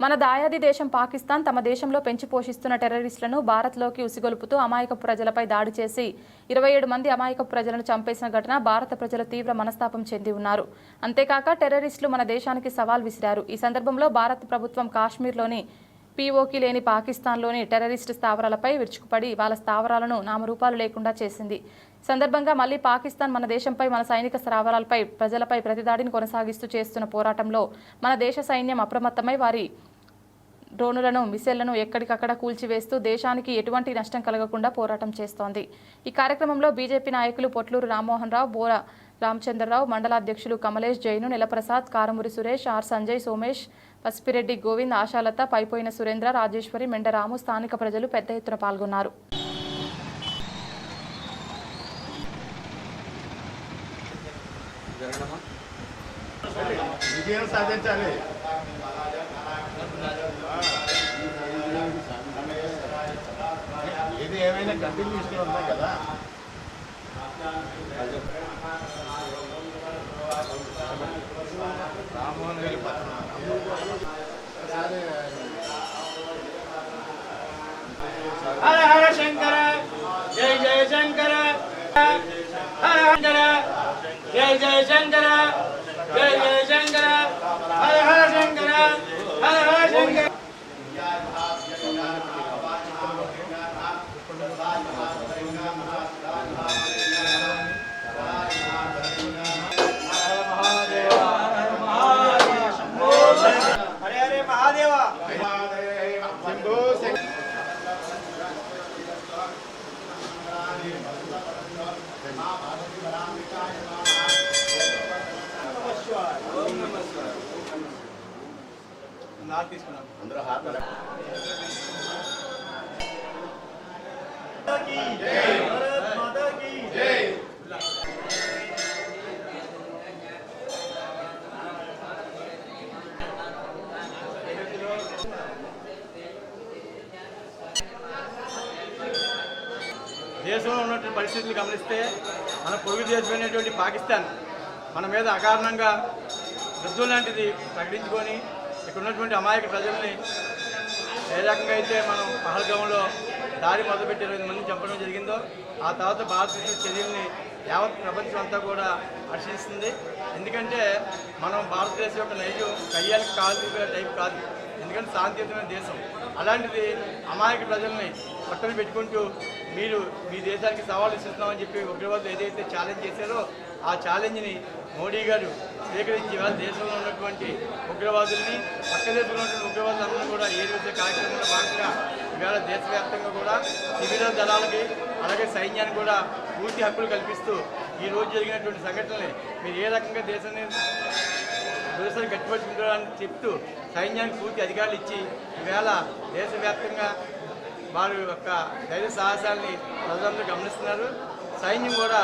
మన దాయాది దేశం పాకిస్తాన్ తమ దేశంలో పెంచి పోషిస్తున్న టెర్రరిస్టులను భారత్లోకి ఉసిగొలుపుతూ అమాయకపు ప్రజలపై దాడి చేసి 27 మంది అమాయకపు ప్రజలను చంపేసిన ఘటన భారత ప్రజలు తీవ్ర మనస్తాపం చెంది ఉన్నారు. అంతేకాక టెర్రరిస్టులు మన దేశానికి సవాల్ విసిరారు. ఈ సందర్భంలో భారత ప్రభుత్వం కాశ్మీర్లోని పీఓకి లేని పాకిస్తాన్లోని టెర్రరిస్టు స్థావరాలపై విరుచుకుపడి వాళ్ళ స్థావరాలను నామరూపాలు లేకుండా చేసింది. సందర్భంగా మళ్లీ పాకిస్తాన్ మన దేశంపై, మన సైనిక స్థావరాలపై, ప్రజలపై ప్రతిదాడిని కొనసాగిస్తూ చేస్తున్న పోరాటంలో మన దేశ సైన్యం అప్రమత్తమై వారి డ్రోనులను, మిసైళ్లను ఎక్కడికక్కడ కూల్చివేస్తూ దేశానికి ఎటువంటి నష్టం కలగకుండా పోరాటం చేస్తోంది. ఈ కార్యక్రమంలో బీజేపీ నాయకులు పొట్లూరు రామ్మోహన్ రావు, బోర రామచంద్రరావు, మండలాధ్యక్షులు కమలేష్ జైను, నెలప్రసాద్, కారమూరి సురేష్, ఆర్ సంజయ్, సోమేష్, పసిపిరెడ్డి గోవింద్, ఆశాలత, పైపోయిన సురేంద్ర, రాజేశ్వరి, మెండరాము, స్థానిక ప్రజలు పెద్ద ఎత్తున పాల్గొన్నారు. ఏది ఏమైనా కంటిన్యూస్గా ఉన్నాయి కదా. రామ్మోహన్ గారి హర హర శంకర, జయ జయ శంకర, హర శంకర, జయ జయ శంకర, జయ జయ శంకర, హర హర శంకర, హర హర శంకర. అందరూ హాతర దేశంలో ఉన్నటువంటి పరిస్థితులు గమనిస్తే మన పొరుగు దేశమైనటువంటి పాకిస్తాన్ మన మీద అకారణంగా యుద్ధం లాంటిది ప్రకటించుకొని ఇక్కడ ఉన్నటువంటి అమాయక ప్రజల్ని ఏ రకంగా అయితే మనం పహల్గాంలో దాడి మొదలుపెట్టి 20 మందిని చంపడం జరిగిందో ఆ తర్వాత భారతదేశ చర్యల్ని యావత్ ప్రపంచం అంతా కూడా హర్షిస్తుంది. ఎందుకంటే మనం భారతదేశం యొక్క నైజం కయ్యాలకి కాదు టైప్ కాదు, ఎందుకంటే శాంతియుతమైన దేశం. అలాంటిది అమాయక ప్రజల్ని పట్టలు పెట్టుకుంటూ మీరు మీ దేశానికి సవాలు ఇస్తున్నామని చెప్పి ఉగ్రవాదులు ఏదైతే ఛాలెంజ్ చేశారో ఆ ఛాలెంజ్ని మోడీ గారు స్వీకరించి ఇవాళ దేశంలో ఉన్నటువంటి ఉగ్రవాదుల్ని, పక్క దేశంలో ఉన్నటువంటి ఉగ్రవాదులందరూ కూడా ఏరివేసే కార్యక్రమంలో భాగంగా ఇవాళ దేశవ్యాప్తంగా కూడా శిబిర దళాలకి అలాగే సైన్యానికి కూడా పూర్తి హక్కులు కల్పిస్తూ ఈరోజు జరిగినటువంటి సంఘటనల్ని మీరు ఏ రకంగా దేశాన్ని గట్టిపరుచుకుంటారని చెప్తూ సైన్యానికి పూర్తి అధికారులు ఇచ్చి ఈవేళ దేశవ్యాప్తంగా వారి యొక్క ధైర్య సాహసాలని ప్రజలందరూ గమనిస్తున్నారు. సైన్యం కూడా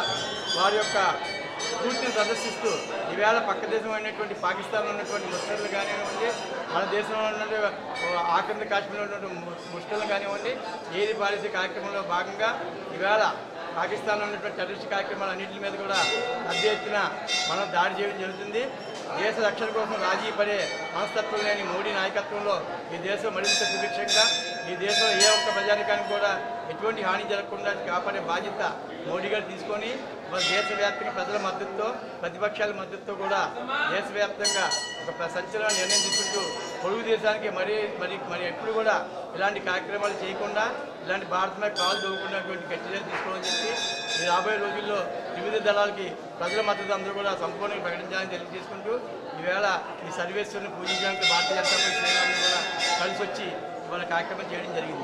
వారి యొక్క పూర్తిని ప్రదర్శిస్తూ ఈవేళ పక్క దేశం అయినటువంటి పాకిస్తాన్లో ఉన్నటువంటి ముస్లింలు కానివ్వండి, మన దేశంలో ఉన్నటువంటి ఆక్రమిత కాశ్మీర్లో ఉన్నటువంటి ముస్లింలు కానివ్వండి, ఏది పాలసీ కార్యక్రమంలో భాగంగా ఈవేళ పాకిస్తాన్లో ఉన్నటువంటి టెర్రరిస్ట్ కార్యక్రమాలు అన్నింటి మీద కూడా పెద్ద ఎత్తున మనం దాడి చేయడం జరుగుతుంది. దేశ రక్షణ కోసం రాజీ పడే మనస్తత్వం లేని మోడీ నాయకత్వంలో ఈ దేశం మరింత సుభిక్షంగా, ఈ దేశంలో ఏ ఒక్క ప్రజానికానికి కూడా ఎటువంటి హాని జరగకుండా కాపాడే బాధ్యత మోడీ గారు తీసుకొని దేశవ్యాప్తంగా ప్రజల మద్దతుతో, ప్రతిపక్షాల మద్దతుతో కూడా దేశవ్యాప్తంగా ఒక సంచలన నిర్ణయం తీసుకుంటూ పొరుగు దేశానికి మరి ఎప్పుడు కూడా ఇలాంటి కార్యక్రమాలు చేయకుండా, ఇలాంటి భారత మీద కాలు దొరుకుతున్నటువంటి గట్టిచర్యలు తీసుకోవాలని చెప్పి ఈ రాబోయే రోజుల్లో వివిధ దళాలకి ప్రజల మద్దతు అందరూ కూడా సంపూర్ణంగా ప్రకటించాలని తెలియజేసుకుంటూ ఈవేళ ఈ సర్వేశ్వరుని పూజించడానికి భారతీయ జనతా పార్టీ శ్రేణులందరూ కూడా కలిసి వచ్చి ఇవాళ కార్యక్రమం చేయడం జరిగింది.